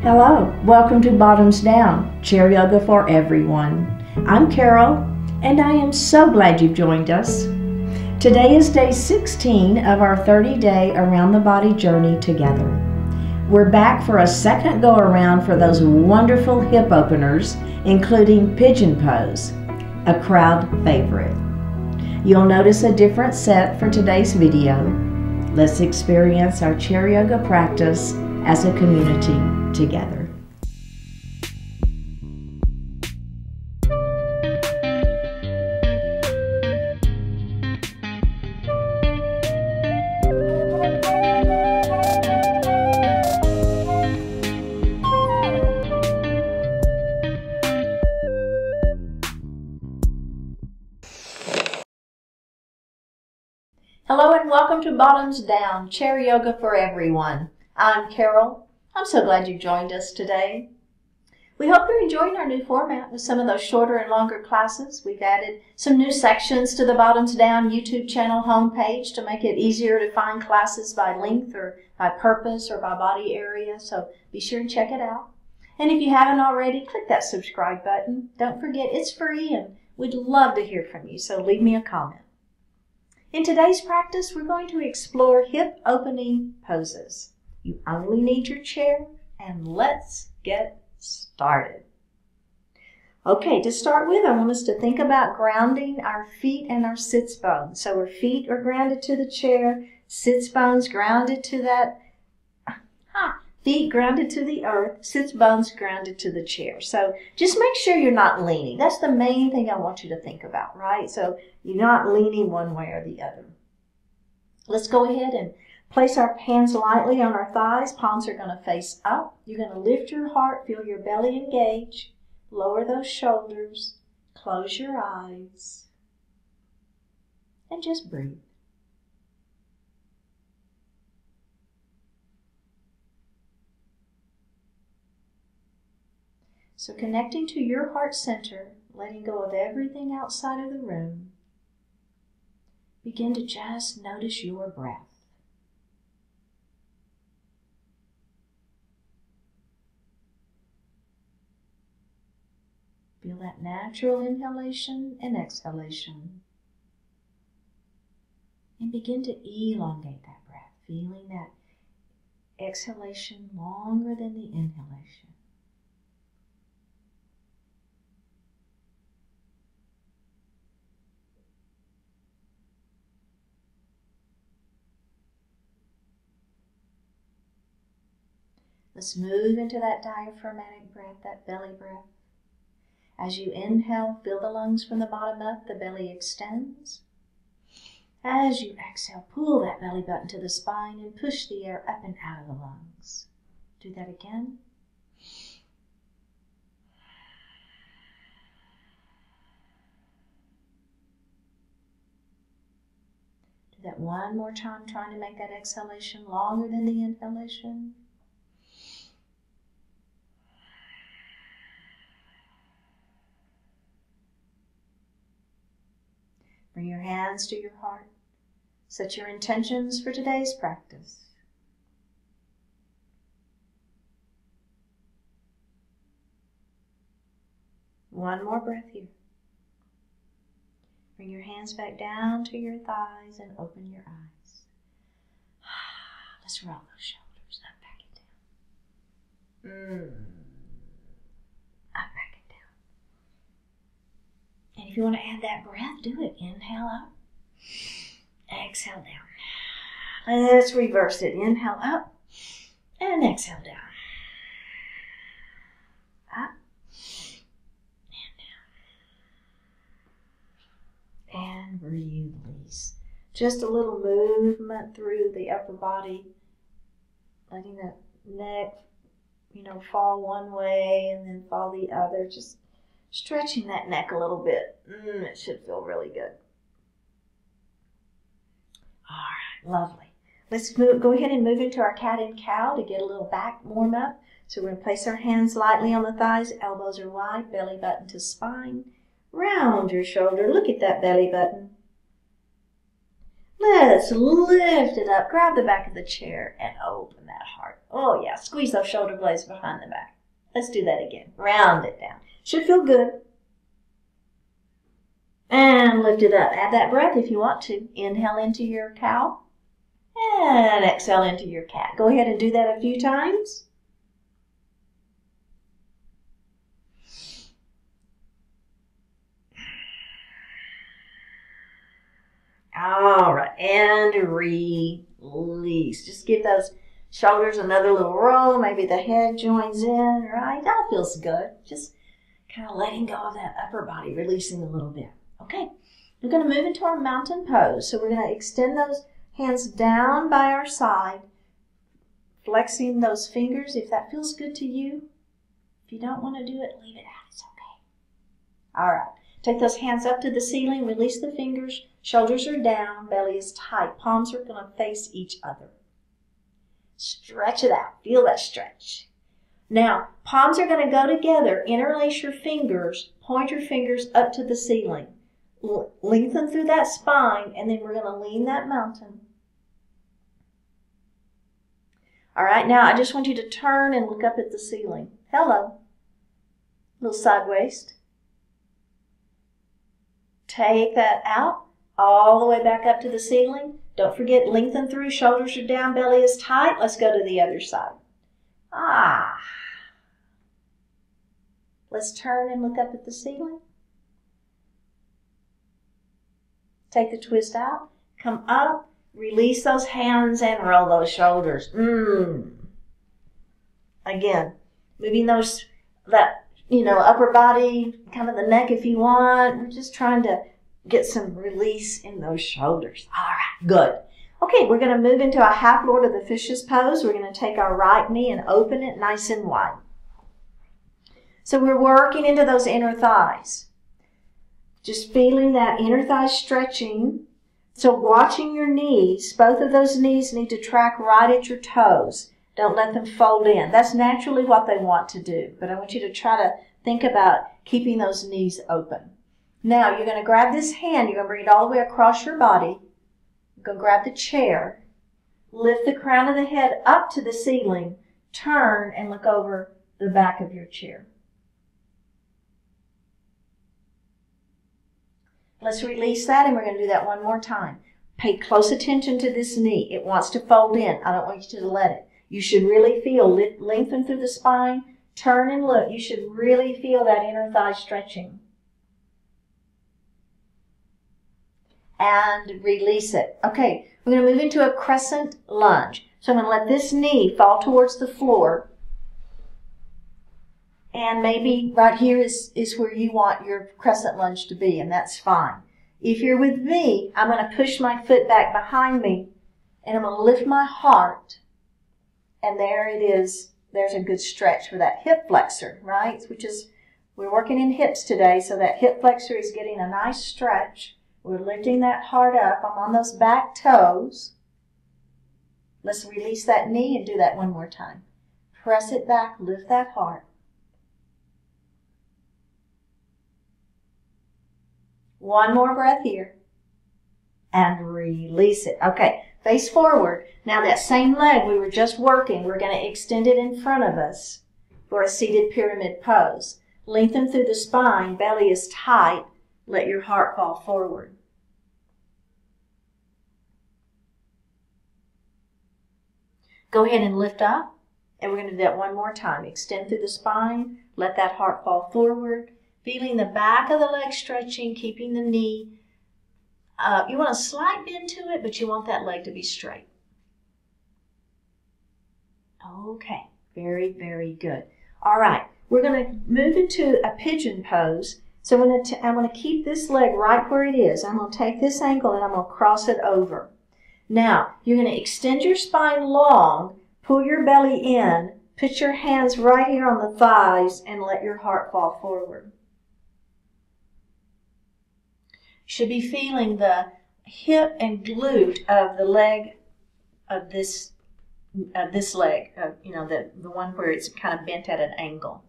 Hello, welcome to Bottoms Down, Chair Yoga for Everyone. I'm Carol, and I am so glad you've joined us. Today is day 16 of our 30-day Around the Body journey together. We're back for a second go-around for those wonderful hip openers, including pigeon pose, a crowd favorite. You'll notice a different set for today's video. Let's experience our chair yoga practice as a community together. Hello and welcome to Bottoms Down, Chair Yoga for Everyone. I'm Carol. I'm so glad you joined us today. We hope you're enjoying our new format with some of those shorter and longer classes. We've added some new sections to the Bottoms Down YouTube channel homepage to make it easier to find classes by length or by purpose or by body area, so be sure and check it out. And if you haven't already, click that subscribe button. Don't forget, it's free and we'd love to hear from you, so leave me a comment. In today's practice, we're going to explore hip opening poses. You only need your chair, and let's get started. Okay, to start with, I want us to think about grounding our feet and our sits bones. So our feet are grounded to the chair, sits bones grounded to feet grounded to the earth, sits bones grounded to the chair. So just make sure you're not leaning. That's the main thing I want you to think about, right? So you're not leaning one way or the other. Let's go ahead and place our hands lightly on our thighs. Palms are going to face up. You're going to lift your heart, feel your belly engage. Lower those shoulders. Close your eyes. And just breathe. So connecting to your heart center, letting go of everything outside of the room. Begin to just notice your breath. Feel that natural inhalation and exhalation. And begin to elongate that breath, feeling that exhalation longer than the inhalation. Let's move into that diaphragmatic breath, that belly breath. As you inhale, fill the lungs from the bottom up, the belly extends. As you exhale, pull that belly button to the spine and push the air up and out of the lungs. Do that again. Do that one more time, trying to make that exhalation longer than the inhalation. Bring your hands to your heart. Set your intentions for today's practice. One more breath here. Bring your hands back down to your thighs and open your eyes. Let's roll those shoulders up, back and down. Up, back and down. And if you want to add that breath, do it. Inhale up. Exhale down. Let's reverse it. Inhale up and exhale down. Up and down. And release. Just a little movement through the upper body. Letting that neck, fall one way and then fall the other. Just stretching that neck a little bit. It should feel really good. All right, lovely. Let's go ahead and move into our cat and cow to get a little back warm up. So we're going to place our hands lightly on the thighs. Elbows are wide, belly button to spine. Round your shoulder. Look at that belly button. Let's lift it up. Grab the back of the chair and open that heart. Oh, yeah. Squeeze those shoulder blades behind the back. Let's do that again. Round it down. Should feel good. And lift it up. Add that breath if you want to. Inhale into your cow. And exhale into your cat. Go ahead and do that a few times. All right, and release. Just give those shoulders another little roll. Maybe the head joins in, right? That feels good. Just kind of letting go of that upper body, releasing a little bit. Okay, we're going to move into our mountain pose. So we're going to extend those hands down by our side, flexing those fingers if that feels good to you. If you don't want to do it, leave it out. It's okay. All right. Take those hands up to the ceiling, release the fingers, shoulders are down, belly is tight, palms are going to face each other. Stretch it out, feel that stretch. Now, palms are going to go together, interlace your fingers, point your fingers up to the ceiling. Lengthen through that spine, and then we're going to lean that mountain. All right, now I just want you to turn and look up at the ceiling. Hello. Little side waist. Take that out, all the way back up to the ceiling. Don't forget, lengthen through, shoulders are down, belly is tight. Let's go to the other side. Let's turn and look up at the ceiling. Take the twist out, come up, release those hands and roll those shoulders. Again, moving upper body, kind of the neck if you want. We're just trying to get some release in those shoulders. All right, good. Okay, we're going to move into a half Lord of the Fishes pose. We're going to take our right knee and open it nice and wide. So we're working into those inner thighs. Just feeling that inner thigh stretching. So watching your knees, both of those knees need to track right at your toes. Don't let them fold in. That's naturally what they want to do. But I want you to try to think about keeping those knees open. Now, you're going to grab this hand. You're going to bring it all the way across your body. You're going to grab the chair. Lift the crown of the head up to the ceiling. Turn and look over the back of your chair. Let's release that, and we're going to do that one more time. Pay close attention to this knee. It wants to fold in. I don't want you to let it. You should really feel lengthen through the spine, turn and look. You should really feel that inner thigh stretching. And release it. Okay, we're going to move into a crescent lunge. So I'm going to let this knee fall towards the floor. And maybe right here is where you want your crescent lunge to be, and that's fine. If you're with me, I'm going to push my foot back behind me, and I'm going to lift my heart. And there it is. There's a good stretch for that hip flexor, right? We're working in hips today, so that hip flexor is getting a nice stretch. We're lifting that heart up. I'm on those back toes. Let's release that knee and do that one more time. Press it back, lift that heart. One more breath here. And release it. Okay, face forward. Now that same leg we were just working, we're going to extend it in front of us for a seated pyramid pose. Lengthen through the spine, belly is tight. Let your heart fall forward. Go ahead and lift up, and we're going to do that one more time. Extend through the spine, let that heart fall forward. Feeling the back of the leg stretching, keeping the knee. You want a slight bend to it, but you want that leg to be straight. Okay, very, very good. All right, we're going to move into a pigeon pose. So I'm going to keep this leg right where it is. I'm going to take this ankle and I'm going to cross it over. Now, you're going to extend your spine long, pull your belly in, put your hands right here on the thighs, and let your heart fall forward. You should be feeling the hip and glute of the leg of this leg, the one where it's kind of bent at an angle.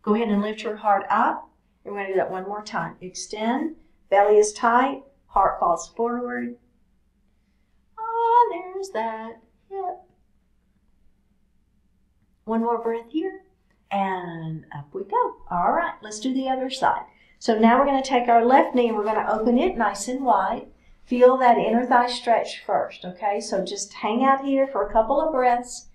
Go ahead and lift your heart up. And we're going to do that one more time. Extend, belly is tight, heart falls forward. There's that hip. One more breath here, and up we go. All right, let's do the other side. So now we're going to take our left knee and we're going to open it nice and wide. Feel that inner thigh stretch first, okay? So just hang out here for a couple of breaths.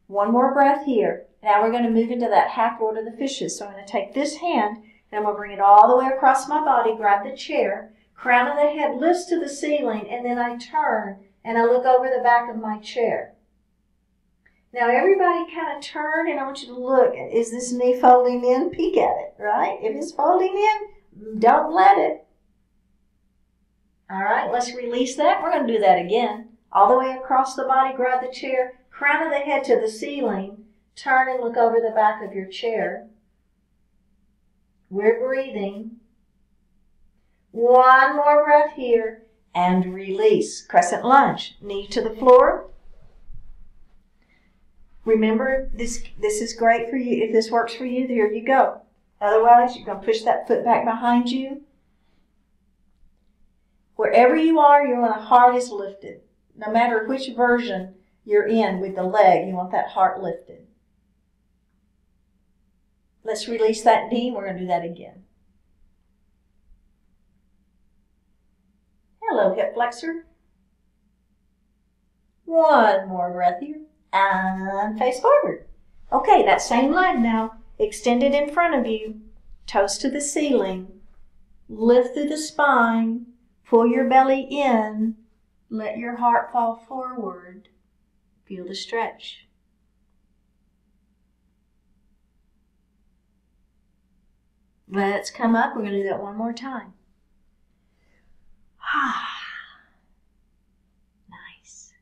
One more breath here. Now we're going to move into that half Lord of the Fishes. So I'm going to take this hand and I'm going to bring it all the way across my body, grab the chair, crown of the head lifts to the ceiling, and then I turn and I look over the back of my chair. Now everybody kind of turn and I want you to look. Is this knee folding in? Peek at it, right? If it's folding in, don't let it. All right, let's release that. We're going to do that again. All the way across the body, grab the chair, crown of the head to the ceiling, turn and look over the back of your chair. We're breathing. One more breath here and release. Crescent lunge, knee to the floor. Remember, this is great for you. If this works for you, here you go. Otherwise, you're going to push that foot back behind you. Wherever you are, you want the heart is lifted. No matter which version you're in with the leg, you want that heart lifted. Let's release that knee. We're going to do that again. Hello, hip flexor. One more breath here. And face forward. Okay, that same leg now. Extend it in front of you. Toes to the ceiling. Lift through the spine. Pull your belly in. Let your heart fall forward. Feel the stretch. Let's come up. We're going to do that one more time. Nice.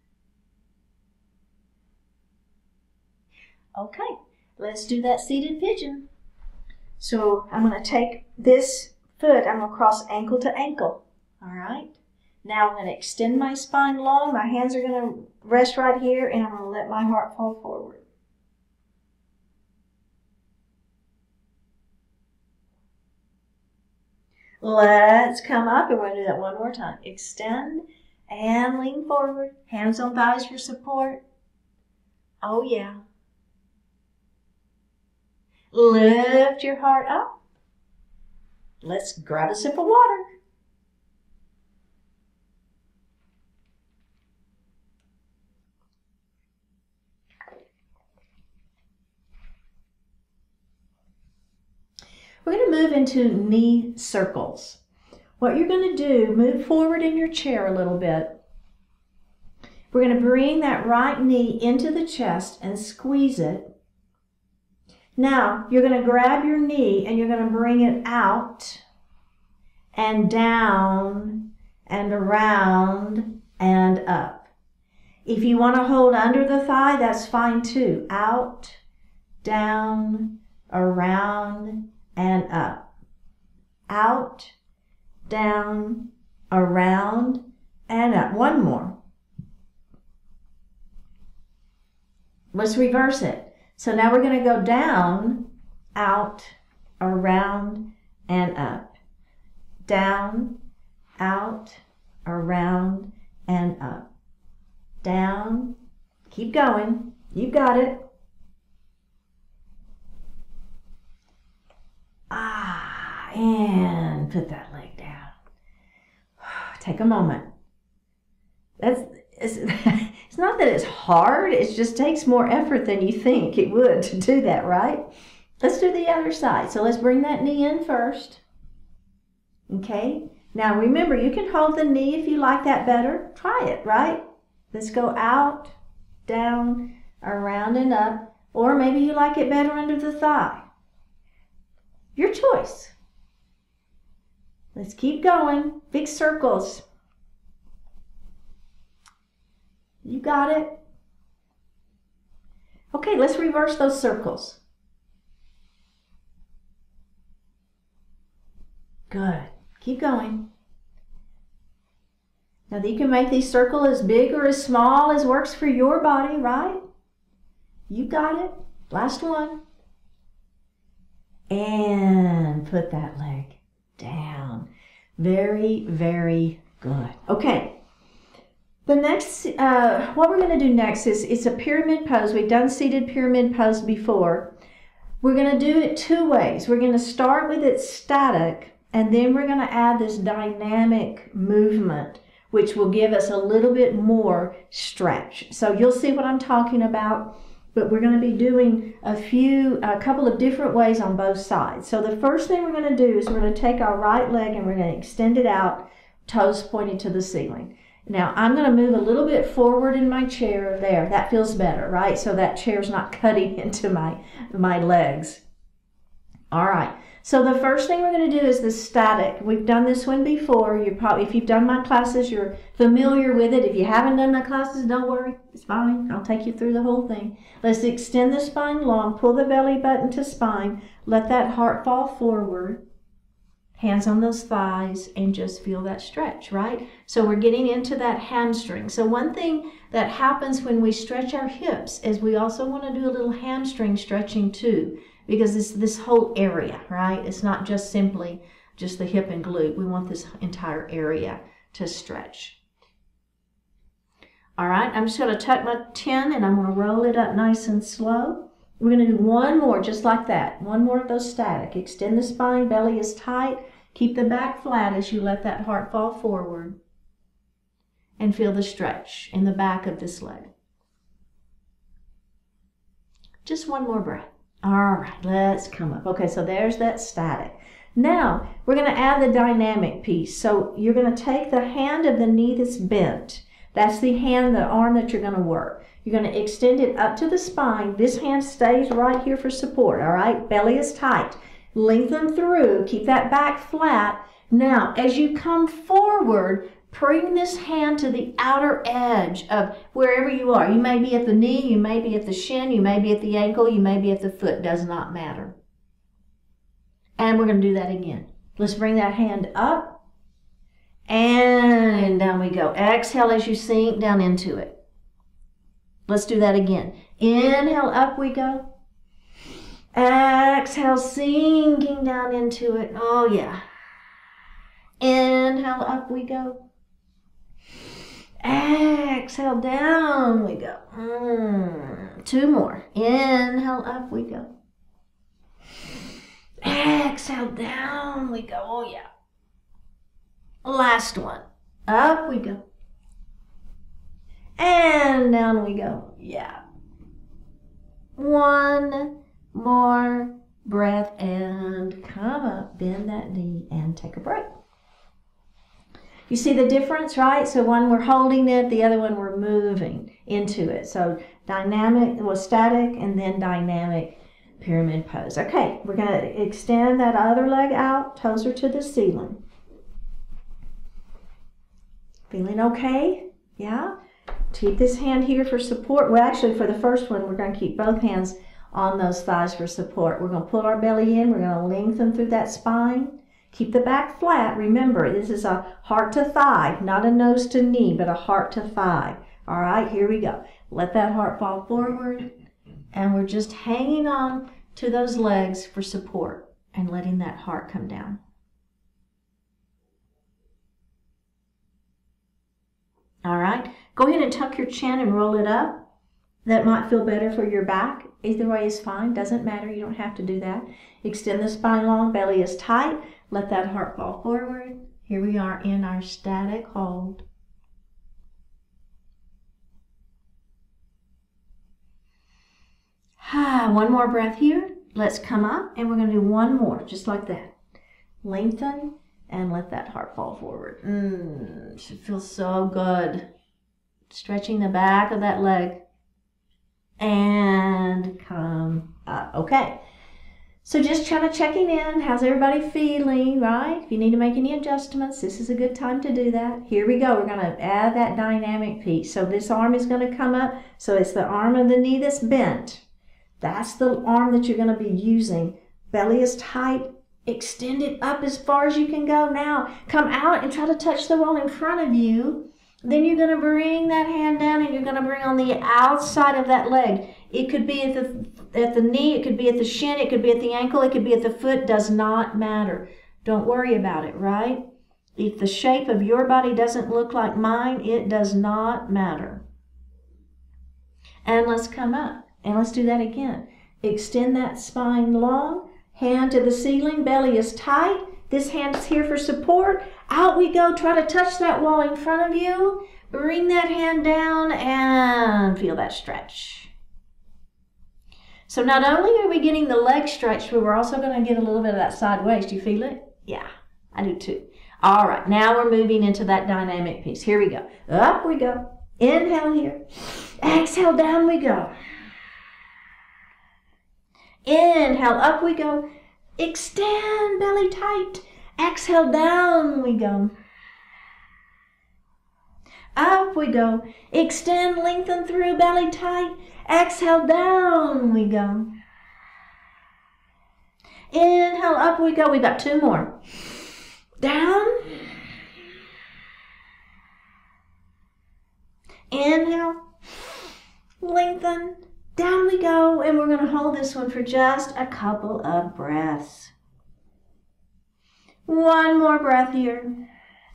Okay, let's do that seated pigeon. So I'm going to take this foot, I'm going to cross ankle to ankle. All right. Now I'm going to extend my spine long. My hands are going to rest right here, and I'm going to let my heart fall forward. Let's come up, and we're going to do that one more time. Extend and lean forward. Hands on thighs for support. Oh, yeah. Lift your heart up. Let's grab a sip of water. We're going to move into knee circles. What you're going to do, move forward in your chair a little bit. We're going to bring that right knee into the chest and squeeze it. Now, you're going to grab your knee and you're going to bring it out and down and around and up. If you want to hold under the thigh, that's fine too. Out, down, around, and up. Out, down, around, and up. One more. Let's reverse it. So now we're going to go down, out, around, and up. Down, out, around, and up. Down. Keep going. You got it. And put that leg down. Take a moment. It's not that it's hard, it just takes more effort than you think it would to do that, right? Let's do the other side. So let's bring that knee in first. Okay? Now remember, you can hold the knee if you like that better. Try it, right? Let's go out, down, around, and up. Or maybe you like it better under the thigh. Your choice. Let's keep going. Big circles. You got it. Okay, let's reverse those circles. Good. Keep going. Now you can make these circles as big or as small as works for your body, right? You got it. Last one. And put that leg down. Very, very good. Okay. The next, what we're going to do next is it's a pyramid pose. We've done seated pyramid pose before. We're going to do it two ways. We're going to start with it static, and then we're going to add this dynamic movement, which will give us a little bit more stretch. So you'll see what I'm talking about, but we're going to be doing a couple of different ways on both sides. So the first thing we're going to do is we're going to take our right leg and we're going to extend it out, toes pointing to the ceiling. Now I'm going to move a little bit forward in my chair there. That feels better, right? So that chair's not cutting into my legs. All right. So the first thing we're going to do is the static. We've done this one before. If you've done my classes, you're familiar with it. If you haven't done my classes, don't worry. It's fine. I'll take you through the whole thing. Let's extend the spine long. Pull the belly button to spine. Let that heart fall forward. Hands on those thighs and just feel that stretch, right? So we're getting into that hamstring. So one thing that happens when we stretch our hips is we also want to do a little hamstring stretching too, because it's this whole area, right? It's not just simply just the hip and glute. We want this entire area to stretch. All right, I'm just going to tuck my chin and I'm going to roll it up nice and slow. We're going to do one more just like that. One more of those static. Extend the spine, belly is tight. Keep the back flat as you let that heart fall forward. And feel the stretch in the back of this leg. Just one more breath. All right, let's come up. Okay, so there's that static. Now, we're going to add the dynamic piece. So you're going to take the hand of the knee that's bent. That's the arm that you're going to work. You're going to extend it up to the spine. This hand stays right here for support, all right? Belly is tight. Lengthen through. Keep that back flat. Now, as you come forward, bring this hand to the outer edge of wherever you are. You may be at the knee, you may be at the shin, you may be at the ankle, you may be at the foot. Does not matter. And we're going to do that again. Let's bring that hand up. And down we go. Exhale as you sink down into it. Let's do that again. Inhale, up we go. Exhale, sinking down into it. Oh, yeah. Inhale, up we go. Exhale, down we go. Two more. Inhale, up we go. Exhale, down we go. Oh, yeah. Last one. Up we go. And down we go. Yeah. One more breath and come up. Bend that knee and take a break. You see the difference, right? So one we're holding it, the other one we're moving into it. So dynamic was static and then dynamic pyramid pose. Okay, we're going to extend that other leg out, toes are to the ceiling. Feeling okay? Yeah? Keep this hand here for support. Well, actually, for the first one, we're going to keep both hands on those thighs for support. We're going to pull our belly in. We're going to lengthen through that spine. Keep the back flat. Remember, this is a heart to thigh, not a nose to knee, but a heart to thigh. All right, here we go. Let that heart fall forward. And we're just hanging on to those legs for support and letting that heart come down. All right, go ahead and tuck your chin and roll it up. That might feel better for your back. Either way is fine, doesn't matter, you don't have to do that. Extend the spine long, belly is tight. Let that heart fall forward. Here we are in our static hold. One more breath here. Let's come up and we're going to do one more, just like that. Lengthen and let that heart fall forward. It feels so good. Stretching the back of that leg. And come up. Okay. So just kind of checking in. How's everybody feeling, right? If you need to make any adjustments, this is a good time to do that. Here we go. We're going to add that dynamic piece. So this arm is going to come up. So it's the arm of the knee that's bent. That's the arm that you're going to be using. Belly is tight. Extend it up as far as you can go. Now, come out and try to touch the wall in front of you. Then you're going to bring that hand down and you're going to bring on the outside of that leg. It could be at the knee, it could be at the shin, it could be at the ankle, it could be at the foot. Does not matter. Don't worry about it, right? If the shape of your body doesn't look like mine, it does not matter. And let's come up. And let's do that again. Extend that spine long. Hand to the ceiling. Belly is tight. This hand is here for support. Out we go. Try to touch that wall in front of you. Bring that hand down and feel that stretch. So not only are we getting the leg stretched, but we're also going to get a little bit of that sideways. Do you feel it? Yeah, I do too. All right, now we're moving into that dynamic piece. Here we go. Up we go. Inhale here. Exhale, down we go. Inhale, up we go. Extend, belly tight. Exhale, down we go. Up we go. Extend, lengthen through, belly tight. Exhale, down we go. Inhale, up we go. We've got two more. Down. Inhale. Lengthen. Down we go. And we're going to hold this one for just a couple of breaths. One more breath here.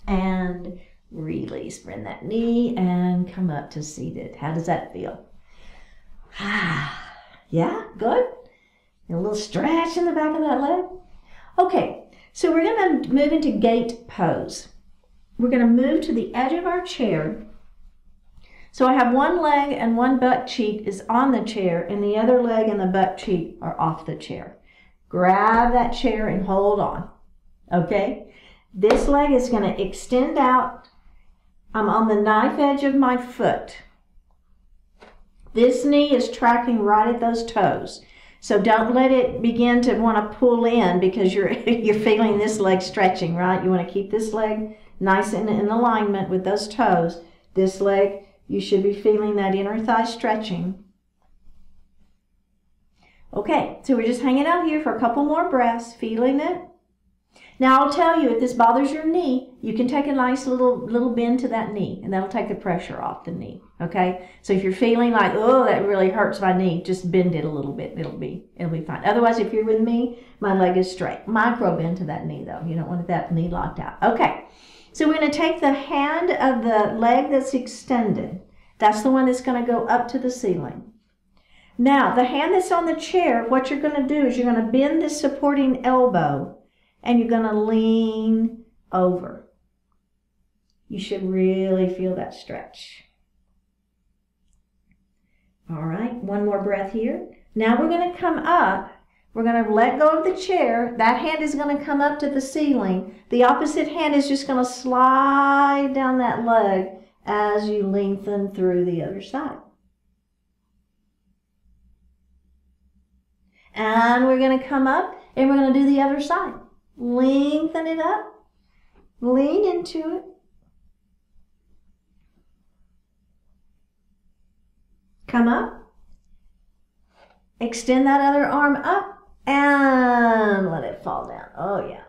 And release. Bend that knee and come up to seated. How does that feel? Yeah, good. And a little stretch in the back of that leg. Okay, so we're going to move into gate pose. We're going to move to the edge of our chair. So I have one leg and one butt cheek is on the chair, and the other leg and the butt cheek are off the chair. Grab that chair and hold on. Okay? This leg is going to extend out. I'm on the knife edge of my foot. This knee is tracking right at those toes. So don't let it begin to want to pull in because you're feeling this leg stretching, right? You want to keep this leg nice and in alignment with those toes. This leg, you should be feeling that inner thigh stretching. Okay, so we're just hanging out here for a couple more breaths, feeling it. Now I'll tell you, if this bothers your knee, you can take a nice little bend to that knee, and that'll take the pressure off the knee, okay? So if you're feeling like, oh, that really hurts my knee, just bend it a little bit. It'll be fine. Otherwise, if you're with me, my leg is straight. Micro bend to that knee, though. You don't want that knee locked out. Okay, so we're going to take the hand of the leg that's extended. That's the one that's going to go up to the ceiling. Now, the hand that's on the chair, what you're going to do is you're going to bend this supporting elbow, and you're going to lean over. You should really feel that stretch. All right, one more breath here. Now we're going to come up. We're going to let go of the chair. That hand is going to come up to the ceiling. The opposite hand is just going to slide down that leg as you lengthen through the other side. And we're going to come up and we're going to do the other side. Lengthen it up, lean into it. Come up, extend that other arm up, and let it fall down. Oh yeah.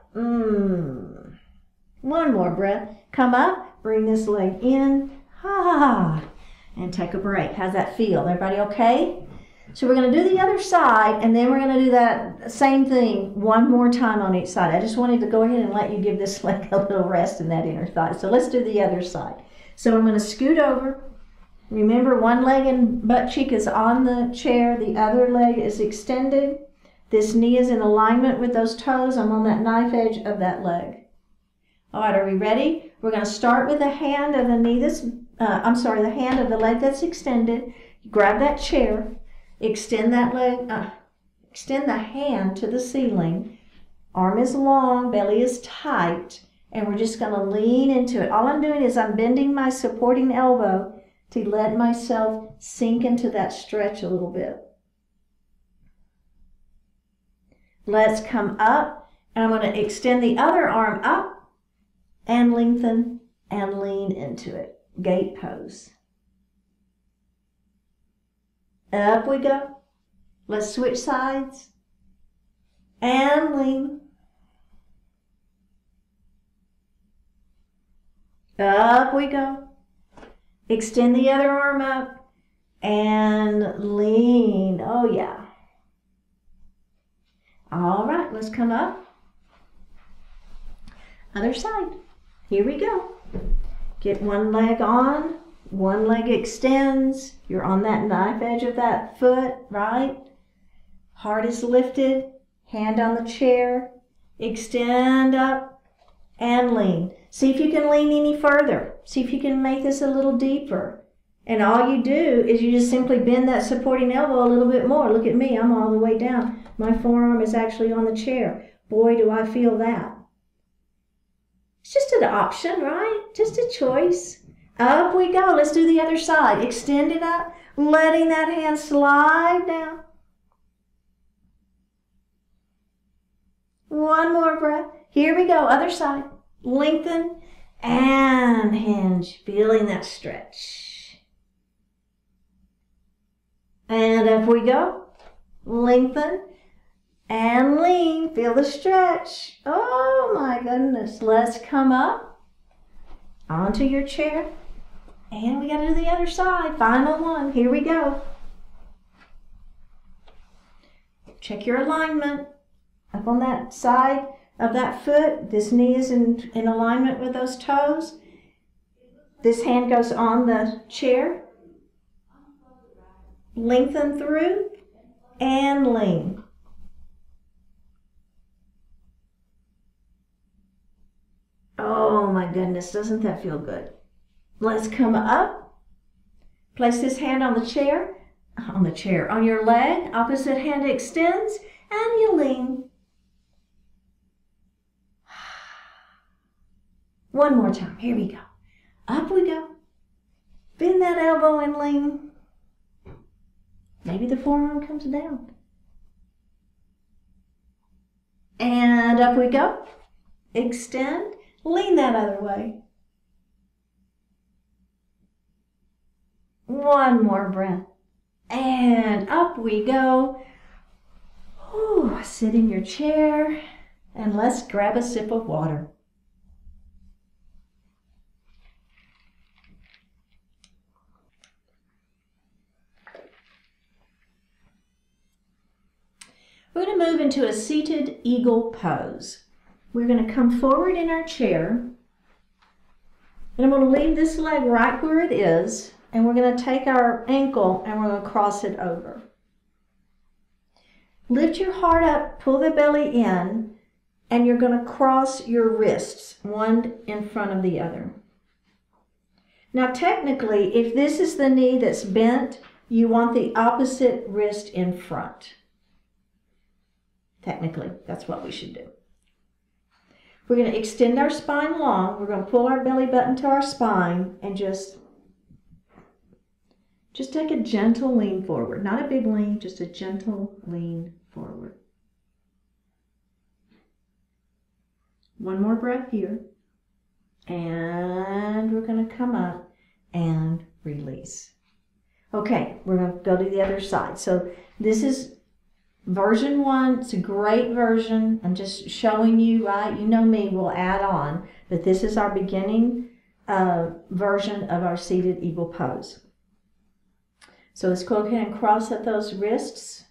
One more breath. Come up, bring this leg in, and take a break. How's that feel? Everybody okay? So we're going to do the other side, and then we're going to do that same thing one more time on each side. I just wanted to go ahead and let you give this leg a little rest in that inner thigh. So let's do the other side. So I'm going to scoot over. Remember, one leg and butt cheek is on the chair. The other leg is extended. This knee is in alignment with those toes. I'm on that knife edge of that leg. All right, are we ready? We're going to start with the hand of the knee that's, the hand of the leg that's extended. Grab that chair. Extend that leg, extend the hand to the ceiling. Arm is long, belly is tight, and we're just going to lean into it. All I'm doing is I'm bending my supporting elbow to let myself sink into that stretch a little bit. Let's come up, and I'm going to extend the other arm up and lengthen and lean into it. Gate pose. Up we go. Let's switch sides. And lean. Up we go. Extend the other arm up. And lean. Oh yeah. All right, let's come up. Other side. Here we go. Get one leg on, one leg extends. You're on that knife edge of that foot, right? Heart is lifted, hand on the chair. Extend up and lean. See if you can lean any further. See if you can make this a little deeper. And all you do is you just simply bend that supporting elbow a little bit more. Look at me, I'm all the way down. My forearm is actually on the chair. Boy, do I feel that. It's just an option, right? Just a choice. Up we go. Let's do the other side. Extend it up, letting that hand slide down. One more breath. Here we go. Other side. Lengthen and hinge. Feeling that stretch. And up we go. Lengthen and lean. Feel the stretch. Oh my goodness. Let's come up onto your chair. And we got to do the other side. Final one. Here we go. Check your alignment. Up on that side of that foot. This knee is in alignment with those toes. This hand goes on the chair. Lengthen through and lean. Oh my goodness, doesn't that feel good? Let's come up. Place this hand on the chair, on your leg. Opposite hand extends and you lean. One more time, here we go. Up we go. Bend that elbow and lean. Maybe the forearm comes down. And up we go. Extend. Lean that other way. One more breath. And up we go. Ooh, sit in your chair and let's grab a sip of water. We're going to move into a seated eagle pose. We're going to come forward in our chair, and I'm going to leave this leg right where it is, and we're going to take our ankle and we're going to cross it over. Lift your heart up, pull the belly in, and you're going to cross your wrists, one in front of the other. Now technically, if this is the knee that's bent, you want the opposite wrist in front. Technically, that's what we should do. We're going to extend our spine long. We're going to pull our belly button to our spine and just take a gentle lean forward. Not a big lean, just a gentle lean forward. One more breath here. And we're going to come up and release. Okay, we're going to go to the other side. So this is version 1, it's a great version. I'm just showing you, right? You know me, we'll add on. But this is our beginning version of our seated eagle pose. So let's go ahead and cross at those wrists.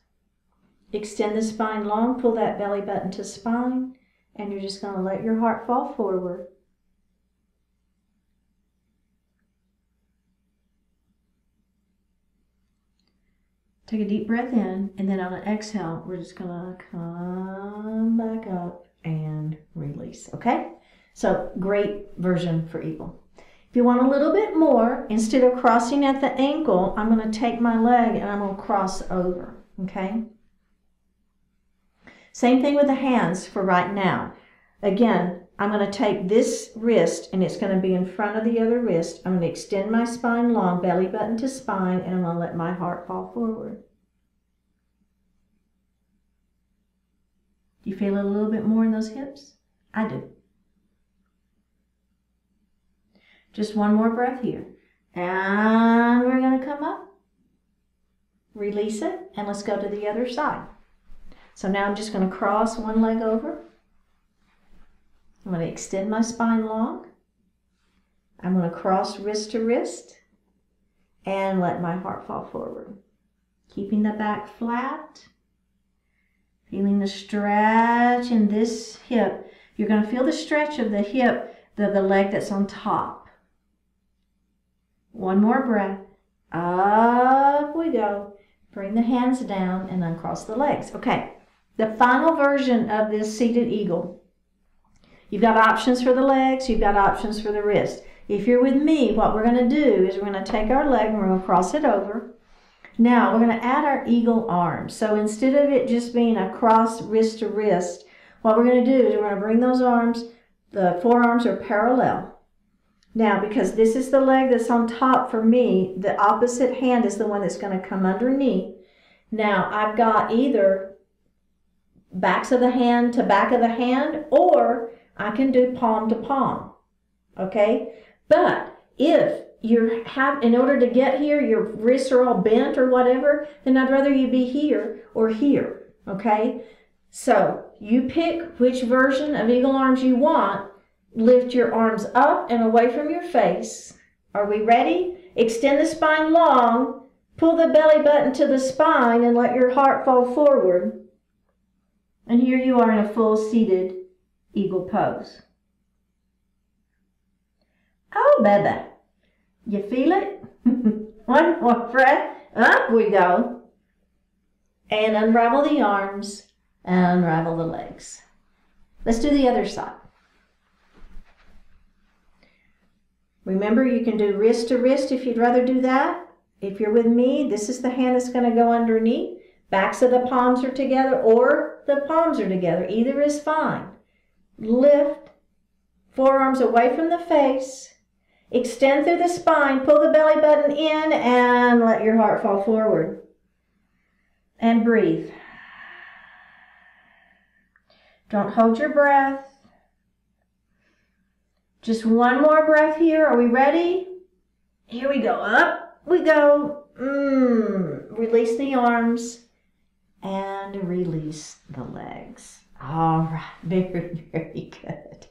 Extend the spine long, pull that belly button to spine, and you're just going to let your heart fall forward. Take a deep breath in, and then on an exhale, we're just going to come back up and release, okay? So, great version for eagle. If you want a little bit more, instead of crossing at the ankle, I'm going to take my leg and I'm going to cross over, okay? Same thing with the hands for right now. Again, I'm going to take this wrist, and it's going to be in front of the other wrist. I'm going to extend my spine long, belly button to spine, and I'm going to let my heart fall forward. Do you feel it a little bit more in those hips? I do. Just one more breath here. And we're going to come up. Release it, and let's go to the other side. So now I'm just going to cross one leg over. I'm going to extend my spine long. I'm going to cross wrist to wrist and let my heart fall forward. Keeping the back flat. Feeling the stretch in this hip. You're going to feel the stretch of the hip the leg that's on top. One more breath. Up we go. Bring the hands down and uncross the legs. Okay, the final version of this seated eagle. You've got options for the legs, you've got options for the wrist. If you're with me, what we're going to do is we're going to take our leg and we're going to cross it over. Now we're going to add our eagle arms. So instead of it just being a cross wrist to wrist, what we're going to do is we're going to bring those arms, the forearms are parallel. Now because this is the leg that's on top for me, the opposite hand is the one that's going to come underneath. Now I've got either backs of the hand to back of the hand, or I can do palm to palm. Okay? But if in order to get here, your wrists are all bent or whatever, then I'd rather you be here or here, okay? So you pick which version of eagle arms you want. Lift your arms up and away from your face. Are we ready? Extend the spine long, pull the belly button to the spine and let your heart fall forward. And here you are in a full seated eagle pose. Oh, baby. You feel it? One more breath. Up we go. And unravel the arms and unravel the legs. Let's do the other side. Remember, you can do wrist to wrist if you'd rather do that. If you're with me, this is the hand that's going to go underneath. Backs of the palms are together or the palms are together. Either is fine. Lift, forearms away from the face. Extend through the spine, pull the belly button in and let your heart fall forward. And breathe. Don't hold your breath. Just one more breath here. Are we ready? Here we go. Up we go. Release the arms and release the legs. All right. Very, very good.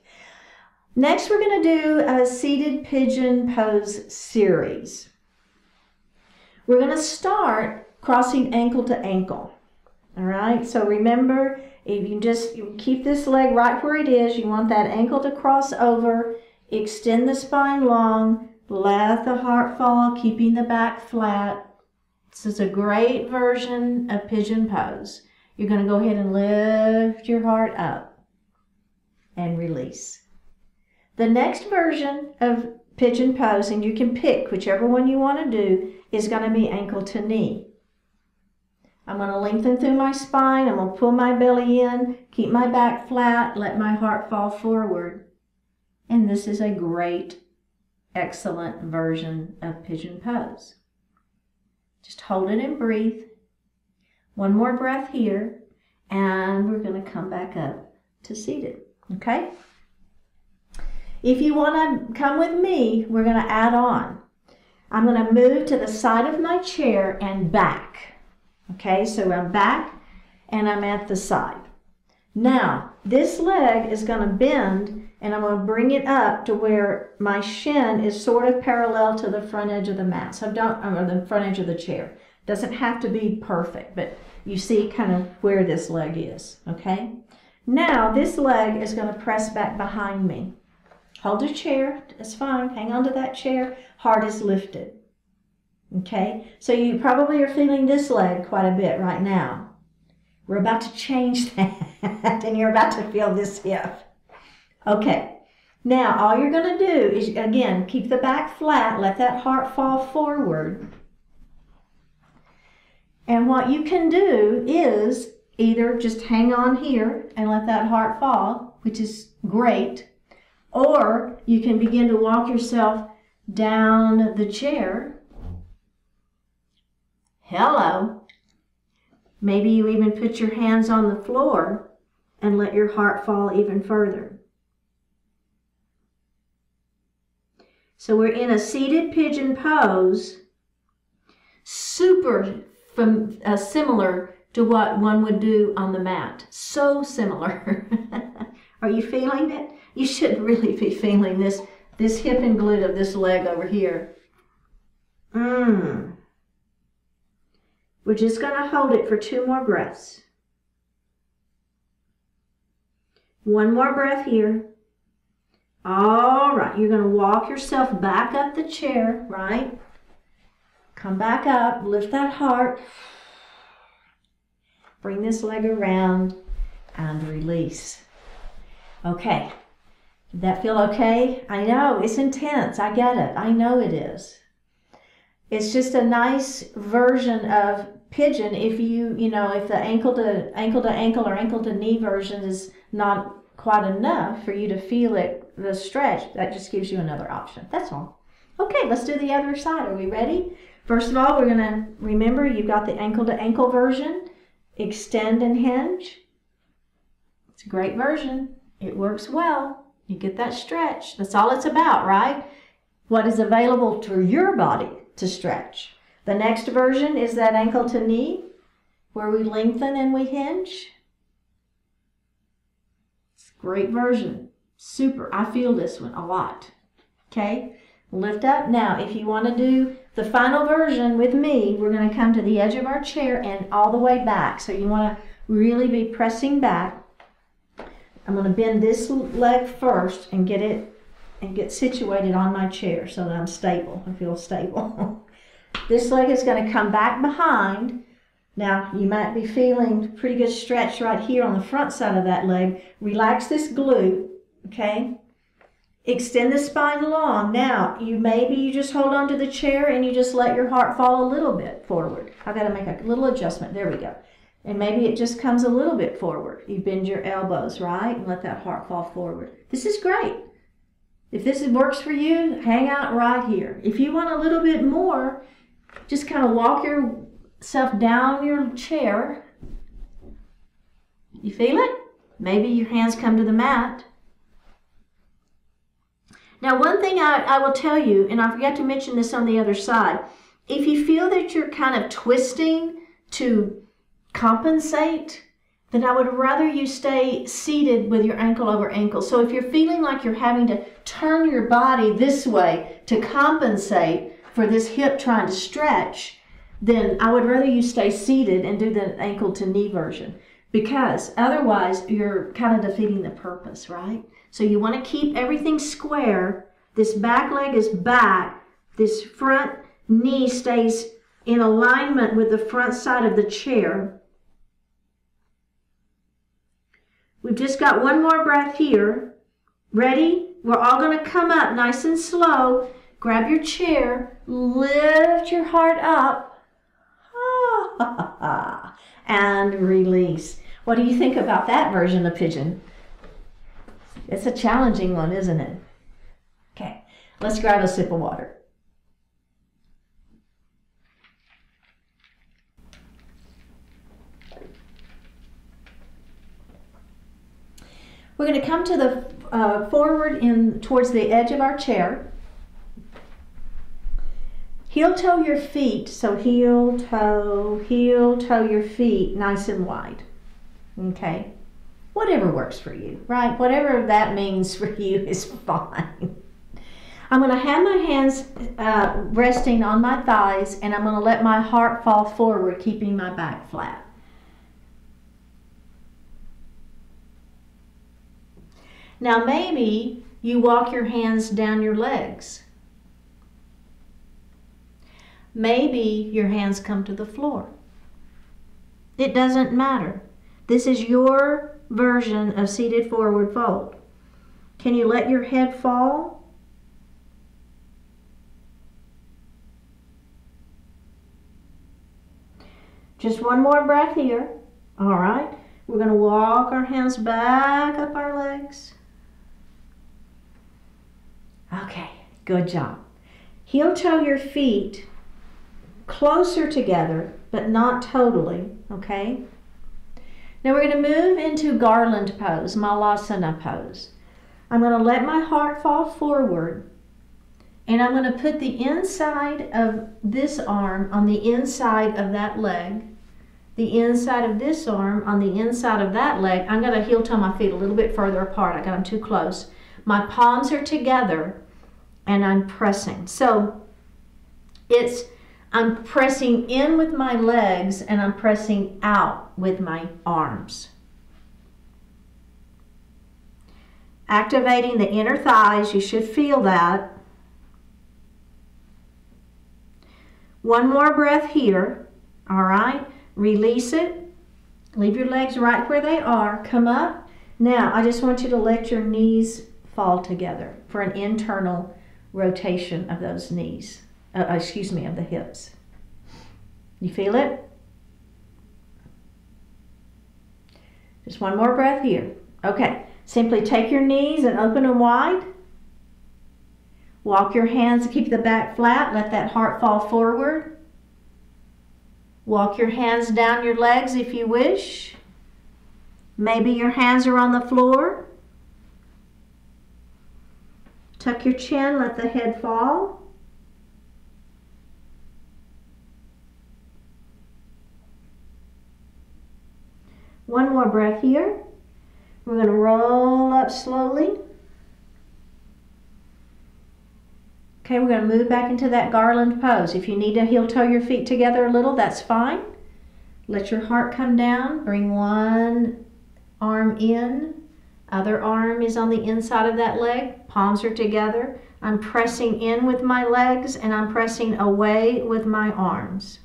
Next, we're going to do a seated pigeon pose series. We're going to start crossing ankle to ankle. All right, so remember, if you keep this leg right where it is, you want that ankle to cross over, extend the spine long, let the heart fall, keeping the back flat. This is a great version of pigeon pose. You're going to go ahead and lift your heart up and release. The next version of pigeon pose, and you can pick whichever one you want to do, is going to be ankle to knee. I'm going to lengthen through my spine. I'm going to pull my belly in, keep my back flat, let my heart fall forward. And this is a great, excellent version of pigeon pose. Just hold it and breathe. One more breath here, and we're going to come back up to seated. Okay? If you want to come with me, we're going to add on. I'm going to move to the side of my chair and back. Okay, so I'm back and I'm at the side. Now, this leg is going to bend and I'm going to bring it up to where my shin is sort of parallel to the front edge of the mat. So or the front edge of the chair. Doesn't have to be perfect, but you see kind of where this leg is. Okay? Now, this leg is going to press back behind me. Hold your chair, it's fine, hang on to that chair, heart is lifted. Okay, so you probably are feeling this leg quite a bit right now. We're about to change that, and you're about to feel this hip. Okay, now all you're going to do is, again, keep the back flat, let that heart fall forward. And what you can do is either just hang on here and let that heart fall, which is great, or you can begin to walk yourself down the chair. Hello. Maybe you even put your hands on the floor and let your heart fall even further. So we're in a seated pigeon pose, super similar to what one would do on the mat. So similar. Are you feeling it? You should really be feeling this hip and glute of this leg over here. We're just going to hold it for 2 more breaths. One more breath here. All right, you're going to walk yourself back up the chair, right? Come back up, lift that heart. Bring this leg around and release. Okay, did that feel okay? I know, it's intense. I get it. I know it is. It's just a nice version of pigeon if if the ankle to ankle or ankle to knee version is not quite enough for you to feel it, the stretch, that just gives you another option. That's all. Okay, let's do the other side. Are we ready? First of all, we're going to remember you've got the ankle to ankle version. Extend and hinge. It's a great version. It works well. You get that stretch. That's all it's about, right? What is available to your body to stretch. The next version is that ankle to knee, where we lengthen and we hinge. It's a great version. Super. I feel this one a lot. Okay? Lift up. Now, if you want to do the final version with me, we're going to come to the edge of our chair and all the way back. So you want to really be pressing back. I'm going to bend this leg first and get situated on my chair so that I'm stable. I feel stable. This leg is going to come back behind. Now, you might be feeling pretty good stretch right here on the front side of that leg. Relax this glute, okay? Extend the spine long. Now, maybe you just hold on to the chair and you just let your heart fall a little bit forward. I've got to make a little adjustment. There we go. And maybe it just comes a little bit forward. You bend your elbows, right? And let that heart fall forward. This is great. If this works for you, hang out right here. If you want a little bit more, just kind of walk yourself down your chair. You feel it? Maybe your hands come to the mat. Now, one thing I will tell you, and I forgot to mention this on the other side, if you feel that you're kind of twisting to compensate, then I would rather you stay seated with your ankle over ankle. So if you're feeling like you're having to turn your body this way to compensate for this hip trying to stretch, then I would rather you stay seated and do the ankle to knee version, because otherwise you're kind of defeating the purpose, right? So you want to keep everything square. This back leg is back. This front knee stays in alignment with the front side of the chair. We've just got one more breath here. Ready? We're all going to come up nice and slow. Grab your chair. Lift your heart up. And release. What do you think about that version of pigeon? It's a challenging one, isn't it? Okay, let's grab a sip of water. We're going to come to the forward towards the edge of our chair. Heel toe your feet, so heel toe your feet nice and wide. Okay, whatever works for you, right? Whatever that means for you is fine. I'm going to have my hands resting on my thighs, and I'm going to let my heart fall forward, keeping my back flat. Now maybe you walk your hands down your legs. Maybe your hands come to the floor. It doesn't matter. This is your version of seated forward fold. Can you let your head fall? Just one more breath here. All right. We're going to walk our hands back up our legs. Okay, good job. Heel toe your feet closer together, but not totally, okay? Now we're going to move into garland pose, malasana pose. I'm going to let my heart fall forward, and I'm going to put the inside of this arm on the inside of that leg, the inside of this arm on the inside of that leg. I'm going to heel toe my feet a little bit further apart. I got them too close. My palms are together, and I'm pressing. So I'm pressing in with my legs, and I'm pressing out with my arms. activating the inner thighs. You should feel that. One more breath here. All right, release it. Leave your legs right where they are. Come up. Now, I just want you to let your knees fall together for an internal rotation of those knees. Of the hips. You feel it? Just one more breath here. Okay, simply take your knees and open them wide. Walk your hands, keep the back flat, let that heart fall forward. Walk your hands down your legs if you wish. Maybe your hands are on the floor. Tuck your chin, let the head fall. One more breath here. We're going to roll up slowly. Okay, we're going to move back into that garland pose. If you need to heel toe your feet together a little, that's fine. Let your heart come down. Bring one arm in. Other arm is on the inside of that leg. Palms are together. I'm pressing in with my legs and I'm pressing away with my arms.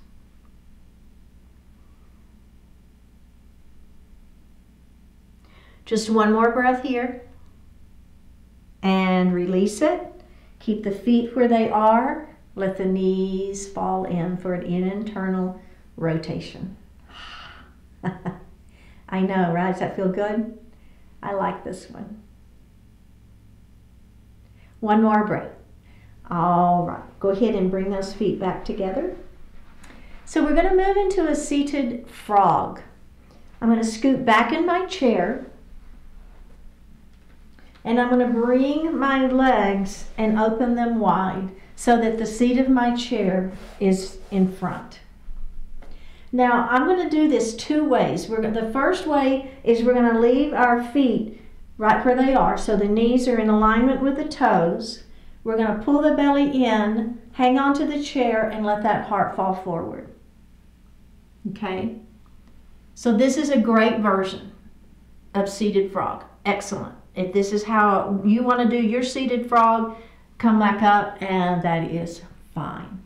Just one more breath here. And release it. Keep the feet where they are. Let the knees fall in for an internal rotation. I know, right? Does that feel good? I like this one. One more breath. All right. Go ahead and bring those feet back together. So we're going to move into a seated frog. I'm going to scoot back in my chair. And I'm going to bring my legs and open them wide so that the seat of my chair is in front. Now, I'm going to do this two ways. The first way is we're going to leave our feet right where they are, so the knees are in alignment with the toes. We're going to pull the belly in, hang on to the chair, and let that heart fall forward. Okay? So this is a great version of seated frog. Excellent. If this is how you want to do your seated frog, come back up, and that is fine.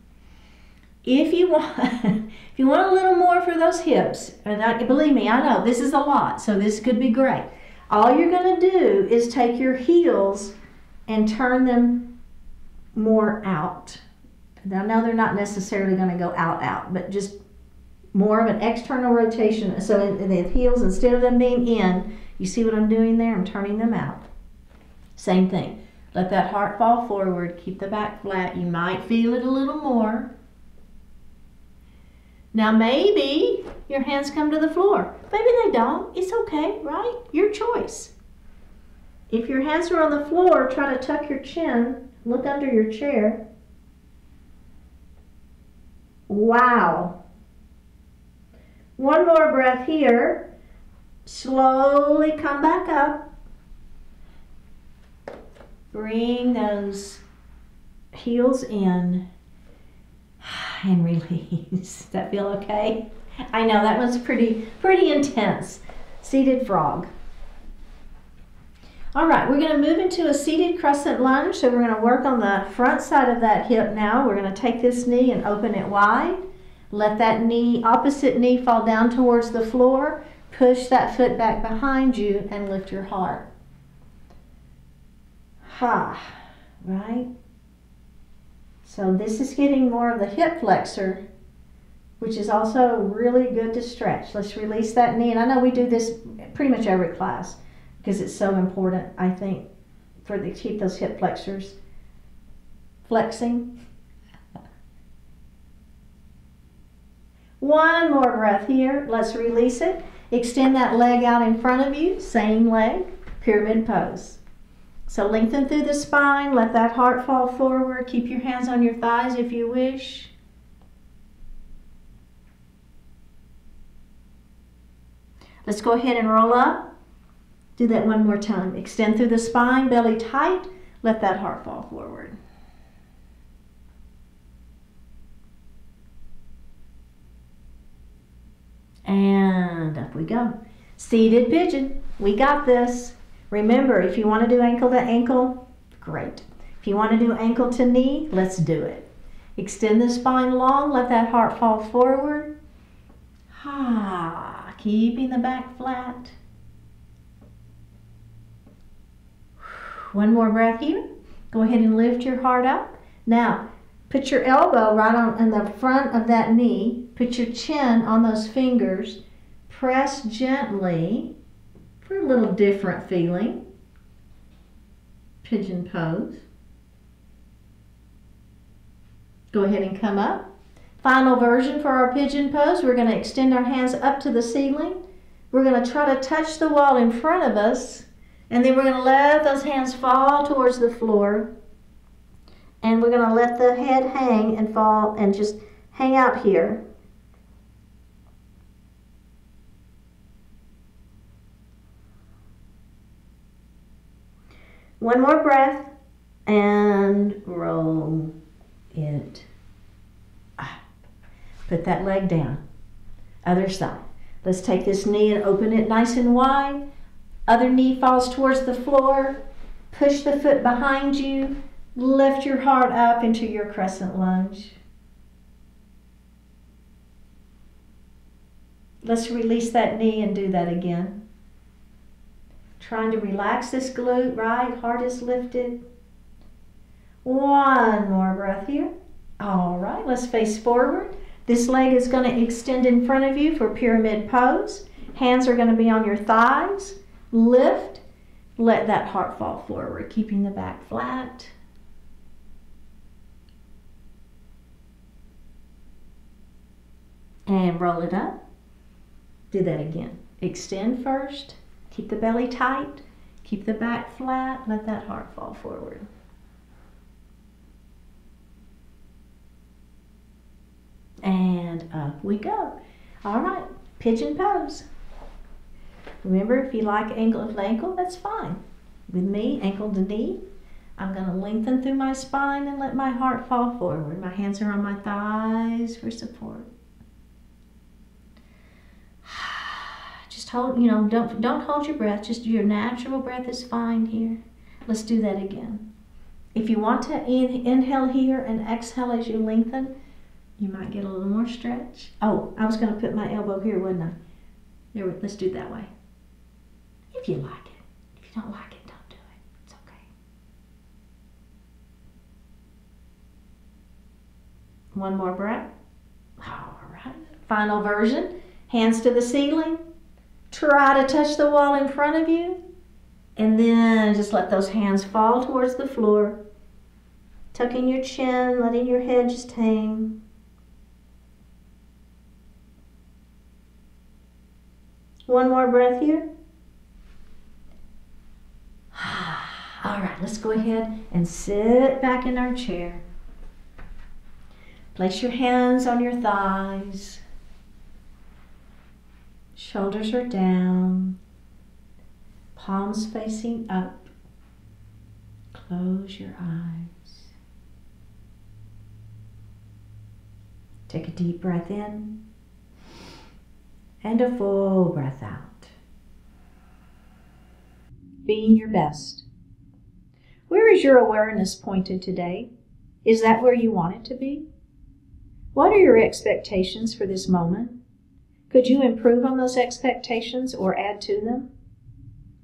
If you want, if you want a little more for those hips, and believe me, I know this is a lot, so this could be great. All you're going to do is take your heels and turn them more out. Now, I know they're not necessarily going to go out, but just more of an external rotation. So in the heels, instead of them being in, you see what I'm doing there? I'm turning them out. Same thing. Let that heart fall forward. Keep the back flat. You might feel it a little more. Now maybe your hands come to the floor. Maybe they don't. It's okay, right? Your choice. If your hands are on the floor, try to tuck your chin. Look under your chair. Wow. One more breath here. Slowly come back up. Bring those heels in and release. Does that feel okay? I know that was pretty intense. Seated frog. All right, we're going to move into a seated crescent lunge. So we're going to work on the front side of that hip now. We're going to take this knee and open it wide. Let that knee, opposite knee, fall down towards the floor. Push that foot back behind you and lift your heart. Right? So this is getting more of the hip flexor, which is also really good to stretch. Let's release that knee. And I know we do this pretty much every class because it's so important, I think, to keep those hip flexors flexing. One more breath here. Let's release it. Extend that leg out in front of you. Same leg, pyramid pose. So lengthen through the spine. Let that heart fall forward. Keep your hands on your thighs if you wish. Let's go ahead and roll up. Do that one more time. Extend through the spine, belly tight. Let that heart fall forward. And up we go. Seated pigeon. We got this. Remember, if you want to do ankle to ankle, great. If you want to do ankle to knee, let's do it. Extend the spine long, let that heart fall forward. Keeping the back flat. One more breath here. Go ahead and lift your heart up. Now, put your elbow right on the front of that knee. Put your chin on those fingers. Press gently for a little different feeling. Pigeon pose. Go ahead and come up. Final version for our pigeon pose. We're going to extend our hands up to the ceiling. We're going to try to touch the wall in front of us. And then we're going to let those hands fall towards the floor. And we're going to let the head hang and fall and just hang out here. One more breath and roll it up. Put that leg down. Other side. Let's take this knee and open it nice and wide. Other knee falls towards the floor. Push the foot behind you. Lift your heart up into your crescent lunge. Let's release that knee and do that again. Trying to relax this glute, right? Heart is lifted. One more breath here. All right, let's face forward. This leg is going to extend in front of you for pyramid pose. Hands are going to be on your thighs. Lift. Let that heart fall forward, keeping the back flat. And roll it up. Do that again. Extend first. Keep the belly tight. Keep the back flat. Let that heart fall forward. And up we go. All right, pigeon pose. Remember, if you like ankle to ankle, that's fine. With me, ankle to knee, I'm going to lengthen through my spine and let my heart fall forward. My hands are on my thighs for support. Just hold, don't hold your breath. Just your natural breath is fine here. Let's do that again. If you want to inhale here and exhale as you lengthen, you might get a little more stretch. Oh, I was going to put my elbow here, wasn't I? There, let's do it that way. If you like it. If you don't like it, don't do it. It's okay. One more breath. All right. Final version. Hands to the ceiling. Try to touch the wall in front of you. And then just let those hands fall towards the floor. Tucking your chin, letting your head just hang. One more breath here. All right, let's go ahead and sit back in our chair. Place your hands on your thighs. Shoulders are down. Palms facing up. Close your eyes. Take a deep breath in. And a full breath out. Being your best. Where is your awareness pointed today? Is that where you want it to be? What are your expectations for this moment? Could you improve on those expectations or add to them?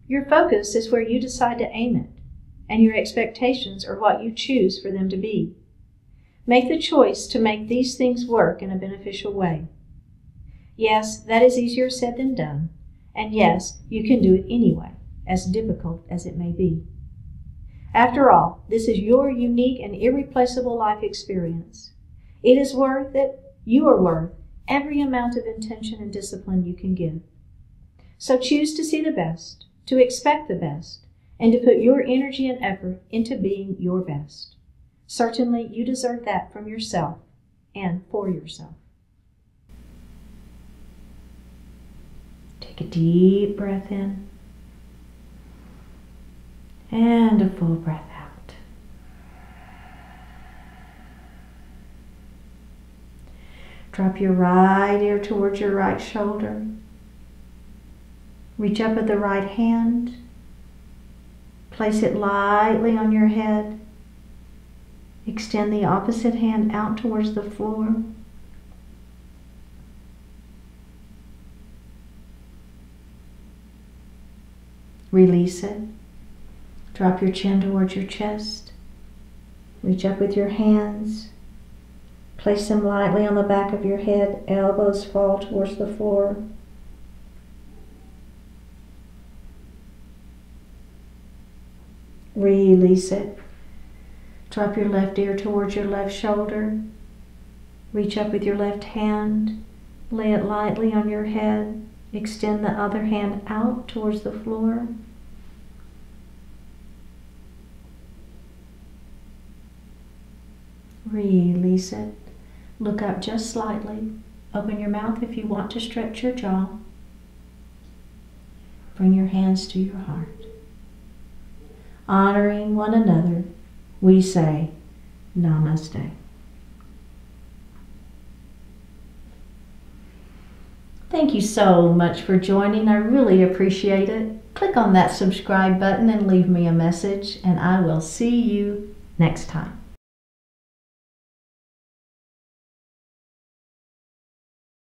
Your focus is where you decide to aim it, and your expectations are what you choose for them to be. Make the choice to make these things work in a beneficial way. Yes, that is easier said than done, and yes, you can do it anyway, as difficult as it may be. After all, this is your unique and irreplaceable life experience. It is worth it. You are worth every amount of intention and discipline you can give. So choose to see the best, to expect the best, and to put your energy and effort into being your best. Certainly, you deserve that from yourself and for yourself. Take a deep breath in and a full breath out. Drop your right ear towards your right shoulder. Reach up with the right hand. Place it lightly on your head. Extend the opposite hand out towards the floor. Release it. Drop your chin towards your chest. Reach up with your hands. Place them lightly on the back of your head. Elbows fall towards the floor. Release it. Drop your left ear towards your left shoulder. Reach up with your left hand. Lay it lightly on your head. Extend the other hand out towards the floor. Release it. Look up just slightly. Open your mouth if you want to stretch your jaw. Bring your hands to your heart. Honoring one another, we say Namaste. Thank you so much for joining. I really appreciate it. Click on that subscribe button and leave me a message, and I will see you next time.